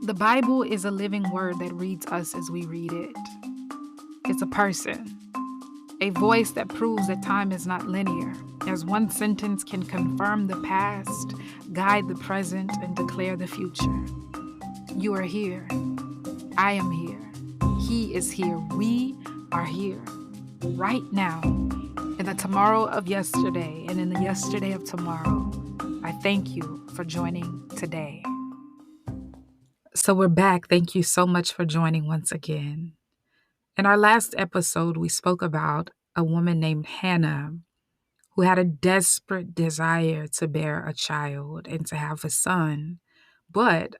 The Bible is a living word that reads us as we read it. It's a person, a voice that proves that time is not linear, as one sentence can confirm the past, guide the present, and declare the future. You are here. I am here. He is here. We are here right now. In the tomorrow of yesterday and in the yesterday of tomorrow, I thank you for joining today. So we're back. Thank you so much for joining once again. In our last episode, we spoke about a woman named Hannah who had a desperate desire to bear a child and to have a son, but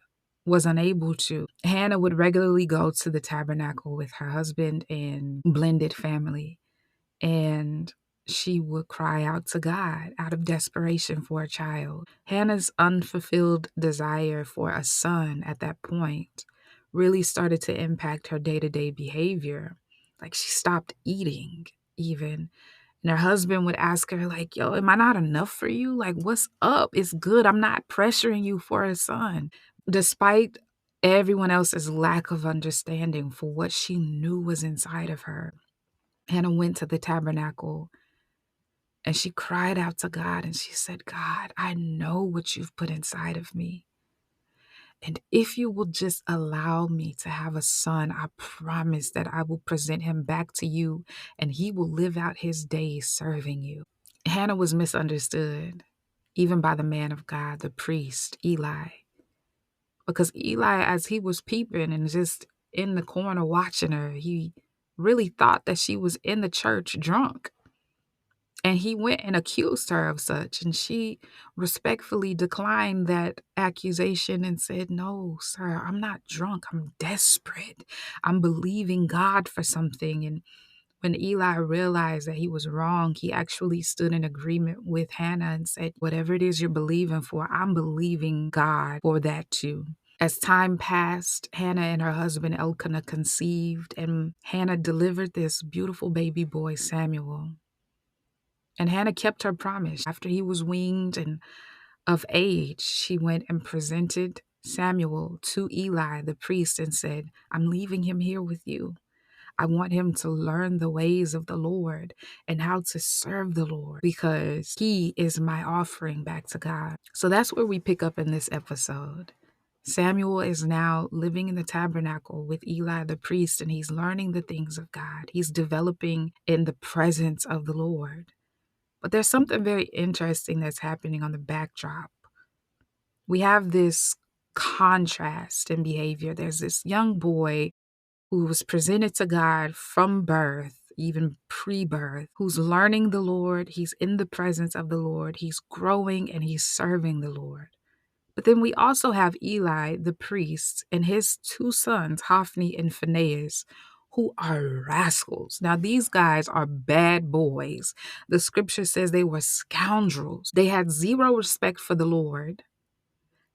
was unable to. Hannah would regularly go to the tabernacle with her husband and blended family, and she would cry out to God out of desperation for a child. Hannah's unfulfilled desire for a son at that point really started to impact her day-to-day behavior. Like she stopped eating even. And her husband would ask her, like, yo, am I not enough for you? Like, what's up? It's good. I'm not pressuring you for a son. Despite everyone else's lack of understanding for what she knew was inside of her, Hannah went to the tabernacle and she cried out to God and she said, God, I know what you've put inside of me. And if you will just allow me to have a son, I promise that I will present him back to you and he will live out his days serving you. Hannah was misunderstood, even by the man of God, the priest, Eli. Because Eli, as he was peeping and just in the corner watching her, he really thought that she was in the church drunk. And he went and accused her of such, and she respectfully declined that accusation and said, no, sir, I'm not drunk. I'm desperate. I'm believing God for something. And when Eli realized that he was wrong, he actually stood in agreement with Hannah and said, whatever it is you're believing for, I'm believing God for that too. As time passed, Hannah and her husband Elkanah conceived, and Hannah delivered this beautiful baby boy, Samuel. And Hannah kept her promise. After he was weaned and of age, she went and presented Samuel to Eli, the priest, and said, I'm leaving him here with you. I want him to learn the ways of the Lord and how to serve the Lord because he is my offering back to God. So that's where we pick up in this episode. Samuel is now living in the tabernacle with Eli the priest, and he's learning the things of God. He's developing in the presence of the Lord. But there's something very interesting that's happening on the backdrop. We have this contrast in behavior. There's this young boy who was presented to God from birth, even pre-birth, who's learning the Lord. He's in the presence of the Lord. He's growing and he's serving the Lord. But then we also have Eli, the priest, and his two sons, Hophni and Phinehas, who are rascals. Now, these guys are bad boys. The scripture says they were scoundrels. They had zero respect for the Lord.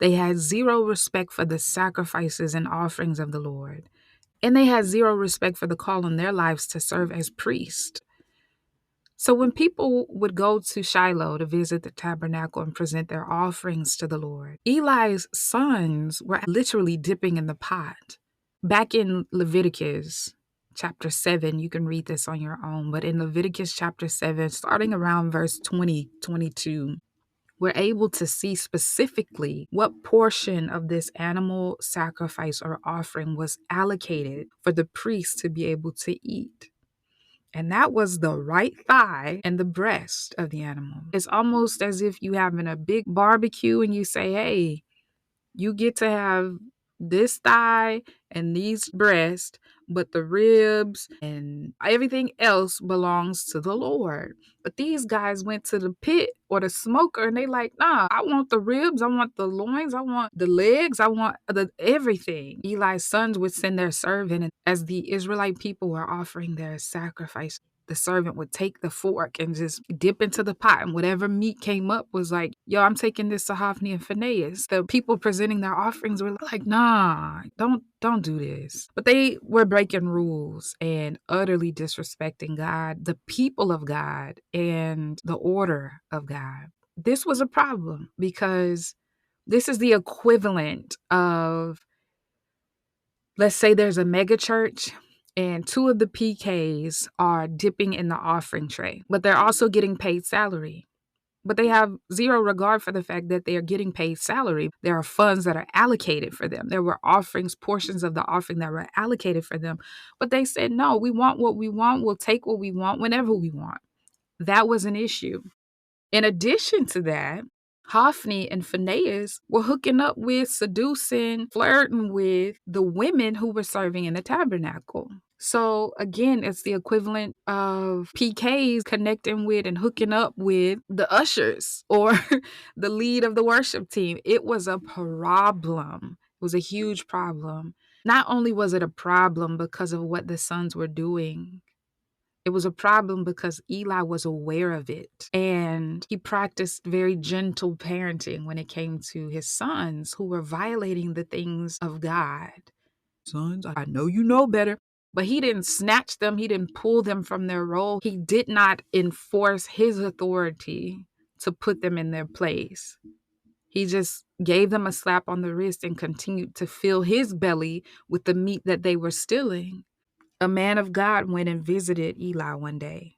They had zero respect for the sacrifices and offerings of the Lord. And they had zero respect for the call on their lives to serve as priests. So when people would go to Shiloh to visit the tabernacle and present their offerings to the Lord, Eli's sons were literally dipping in the pot. Back in Leviticus chapter 7, you can read this on your own, but in Leviticus chapter 7, starting around verse 20, 22, we're able to see specifically what portion of this animal sacrifice or offering was allocated for the priest to be able to eat. And that was the right thigh and the breast of the animal. It's almost as if you having a big barbecue and you say, hey, you get to have this thigh and these breasts, but the ribs and everything else belongs to the Lord. But these guys went to the pit or the smoker and they like, nah, I want the ribs, I want the loins, I want the legs, I want the everything. Eli's sons would send their servant, and as the Israelite people were offering their sacrifice, the servant would take the fork and just dip into the pot, and whatever meat came up was like, yo, I'm taking this to Hophni and Phinehas. The people presenting their offerings were like, nah, don't do this. But they were breaking rules and utterly disrespecting God, the people of God, and the order of God. This was a problem because this is the equivalent of let's say there's a mega church and two of the PKs are dipping in the offering tray, but they're also getting paid salary. But they have zero regard for the fact that they are getting paid salary. There are funds that are allocated for them. There were offerings, portions of the offering that were allocated for them. But they said, no, we want what we want. We'll take what we want whenever we want. That was an issue. In addition to that, Hophni and Phinehas were hooking up with, seducing, flirting with the women who were serving in the tabernacle. So again, it's the equivalent of PKs connecting with and hooking up with the ushers or the lead of the worship team. It was a problem. It was a huge problem. Not only was it a problem because of what the sons were doing, it was a problem because Eli was aware of it, and he practiced very gentle parenting when it came to his sons who were violating the things of God. Sons, I know you know better. But he didn't snatch them. He didn't pull them from their role. He did not enforce his authority to put them in their place. He just gave them a slap on the wrist and continued to fill his belly with the meat that they were stealing. A man of God went and visited Eli one day,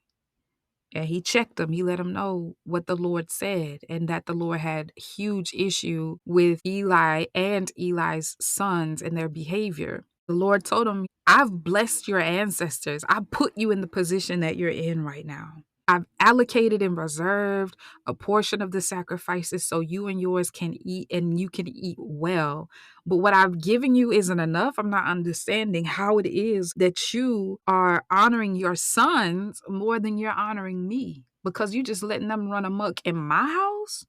and he checked him. He let him know what the Lord said, and that the Lord had huge issue with Eli and Eli's sons and their behavior. The Lord told him, I've blessed your ancestors. I put you in the position that you're in right now. I've allocated and reserved a portion of the sacrifices so you and yours can eat, and you can eat well. But what I've given you isn't enough. I'm not understanding how it is that you are honoring your sons more than you're honoring me, because you just letting them run amok in my house.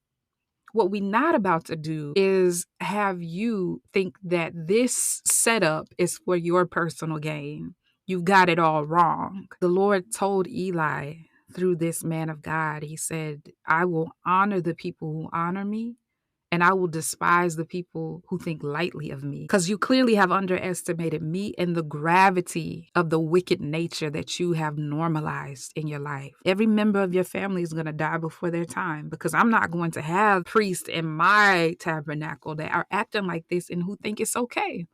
What we're not about to do is have you think that this setup is for your personal gain. You've got it all wrong. The Lord told Eli through this man of God, he said, I will honor the people who honor me, and I will despise the people who think lightly of me. Because you clearly have underestimated me and the gravity of the wicked nature that you have normalized in your life. Every member of your family is going to die before their time, because I'm not going to have priests in my tabernacle that are acting like this and who think it's okay.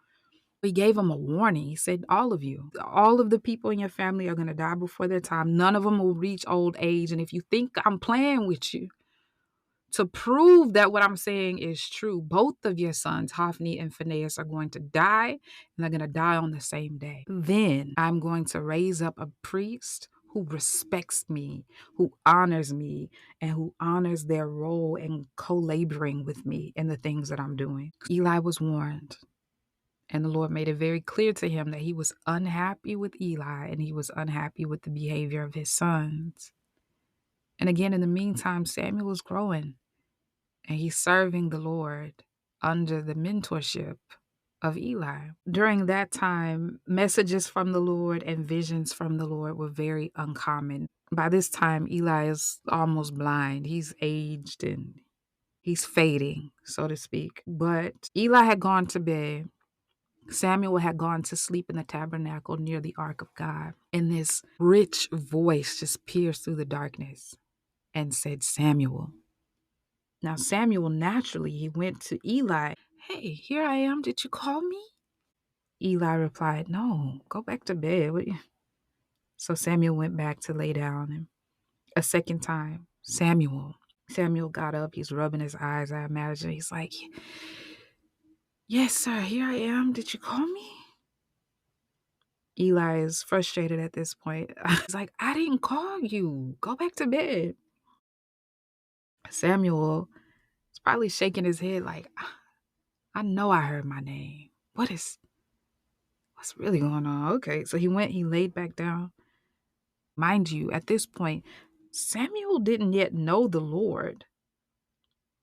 He gave them a warning. He said, all of you, all of the people in your family are going to die before their time. None of them will reach old age. And if you think I'm playing with you, to prove that what I'm saying is true, both of your sons, Hophni and Phinehas, are going to die, and they're going to die on the same day. Then I'm going to raise up a priest who respects me, who honors me, and who honors their role in co-laboring with me in the things that I'm doing. Eli was warned. And the Lord made it very clear to him that he was unhappy with Eli, and he was unhappy with the behavior of his sons. And again, in the meantime, Samuel was growing, and he's serving the Lord under the mentorship of Eli. During that time, messages from the Lord and visions from the Lord were very uncommon. By this time, Eli is almost blind. He's aged and he's fading, so to speak. But Eli had gone to bed. Samuel had gone to sleep in the tabernacle near the ark of God. And this rich voice just pierced through the darkness and said, Samuel. Now, Samuel, naturally, he went to Eli. Hey, here I am. Did you call me? Eli replied, no, go back to bed. So Samuel went back to lay down. And a second time, Samuel got up. He's rubbing his eyes, I imagine. He's like, yes, sir, here I am. Did you call me? Eli is frustrated at this point. He's like, I didn't call you. Go back to bed. Samuel is probably shaking his head like, I know I heard my name. What's really going on? Okay, so he laid back down. Mind you, at this point, Samuel didn't yet know the Lord.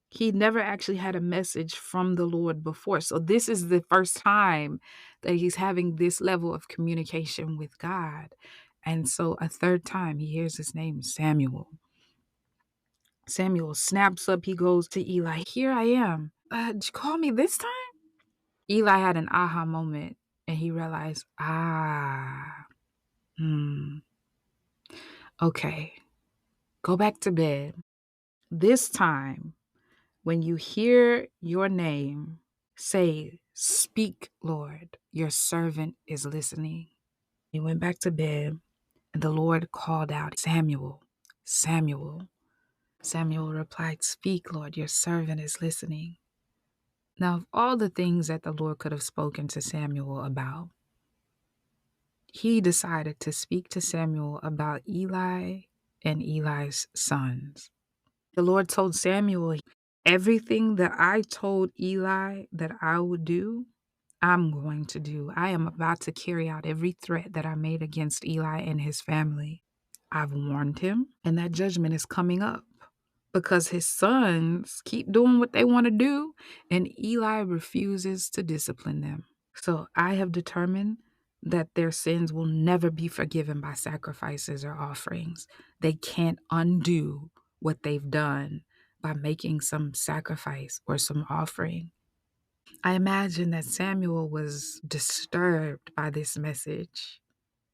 He never actually had a message from the Lord before. So this is the first time that he's having this level of communication with God. And so a third time he hears his name, Samuel. Samuel snaps up. He goes to Eli. Here I am. Did you call me this time? Eli had an aha moment, and he realized, okay, go back to bed. This time, when you hear your name, say, Speak, Lord, your servant is listening. He went back to bed, and the Lord called out, Samuel, Samuel. Samuel replied, Speak, Lord, your servant is listening. Now, of all the things that the Lord could have spoken to Samuel about, he decided to speak to Samuel about Eli and Eli's sons. The Lord told Samuel, everything that I told Eli that I would do, I'm going to do. I am about to carry out every threat that I made against Eli and his family. I've warned him, and that judgment is coming up because his sons keep doing what they want to do, and Eli refuses to discipline them. So I have determined that their sins will never be forgiven by sacrifices or offerings. They can't undo what they've done by making some sacrifice or some offering. I imagine that Samuel was disturbed by this message.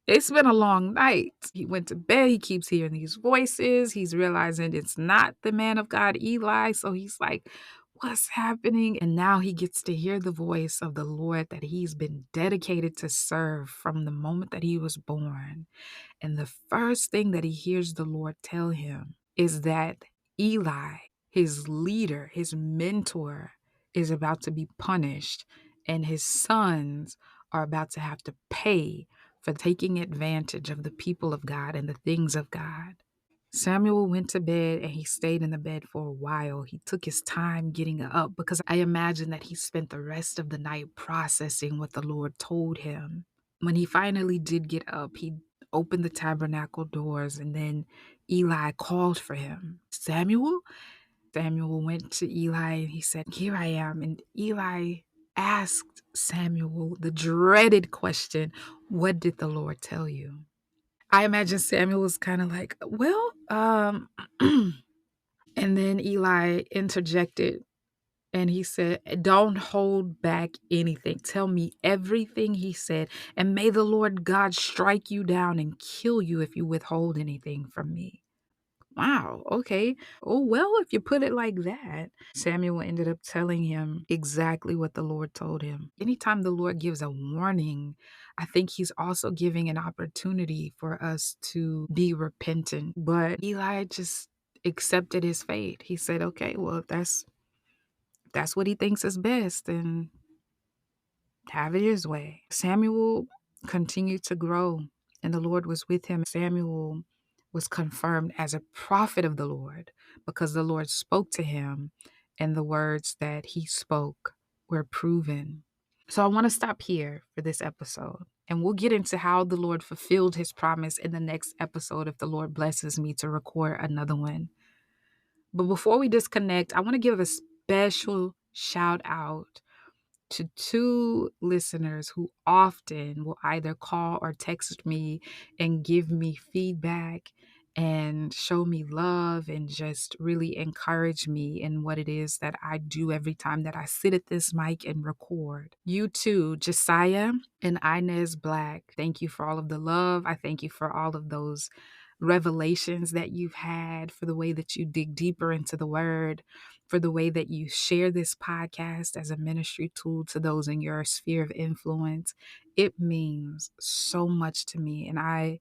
It's been a long night. He went to bed. He keeps hearing these voices. He's realizing it's not the man of God, Eli. So he's like, what's happening? And now he gets to hear the voice of the Lord that he's been dedicated to serve from the moment that he was born. And the first thing that he hears the Lord tell him is that Eli, his leader, his mentor, is about to be punished, and his sons are about to have to pay for taking advantage of the people of God and the things of God. Samuel went to bed and he stayed in the bed for a while. He took his time getting up because I imagine that he spent the rest of the night processing what the Lord told him. When he finally did get up, he opened the tabernacle doors, and then Eli called for him. Samuel? Samuel went to Eli and he said, Here I am. And Eli asked Samuel the dreaded question, What did the Lord tell you? I imagine Samuel was kind of like, and then Eli interjected and he said, Don't hold back anything. Tell me everything he said, and may the Lord God strike you down and kill you if you withhold anything from me. Wow, okay. Oh, well, if you put it like that. Samuel ended up telling him exactly what the Lord told him. Anytime the Lord gives a warning, I think he's also giving an opportunity for us to be repentant. But Eli just accepted his fate. He said, okay, well, if that's what he thinks is best, and have it his way. Samuel continued to grow, and the Lord was with him. Samuel was confirmed as a prophet of the Lord because the Lord spoke to him, and the words that he spoke were proven. So I want to stop here for this episode, and we'll get into how the Lord fulfilled his promise in the next episode if the Lord blesses me to record another one. But before we disconnect, I want to give a special shout out to two listeners who often will either call or text me and give me feedback and show me love and just really encourage me in what it is that I do every time that I sit at this mic and record. You too, Josiah and Inez Black, thank you for all of the love. I thank you for all of those revelations that you've had, for the way that you dig deeper into the word, for the way that you share this podcast as a ministry tool to those in your sphere of influence. It means so much to me, and I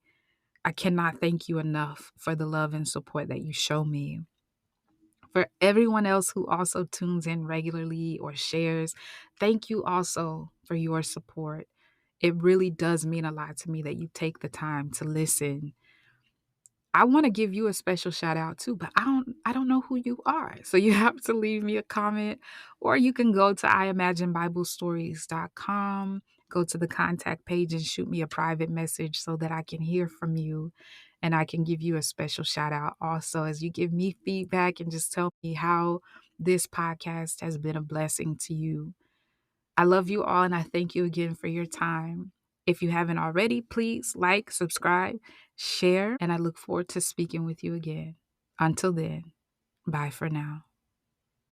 cannot thank you enough for the love and support that you show me. For everyone else who also tunes in regularly or shares, thank you also for your support. It really does mean a lot to me that you take the time to listen. I want to give you a special shout out too, but I don't know who you are. So you have to leave me a comment, or you can go to imaginebiblestories.com, go to the contact page and shoot me a private message so that I can hear from you and I can give you a special shout out also as you give me feedback and just tell me how this podcast has been a blessing to you. I love you all, and I thank you again for your time. If you haven't already, please like, subscribe, share, and I look forward to speaking with you again. Until then, bye for now.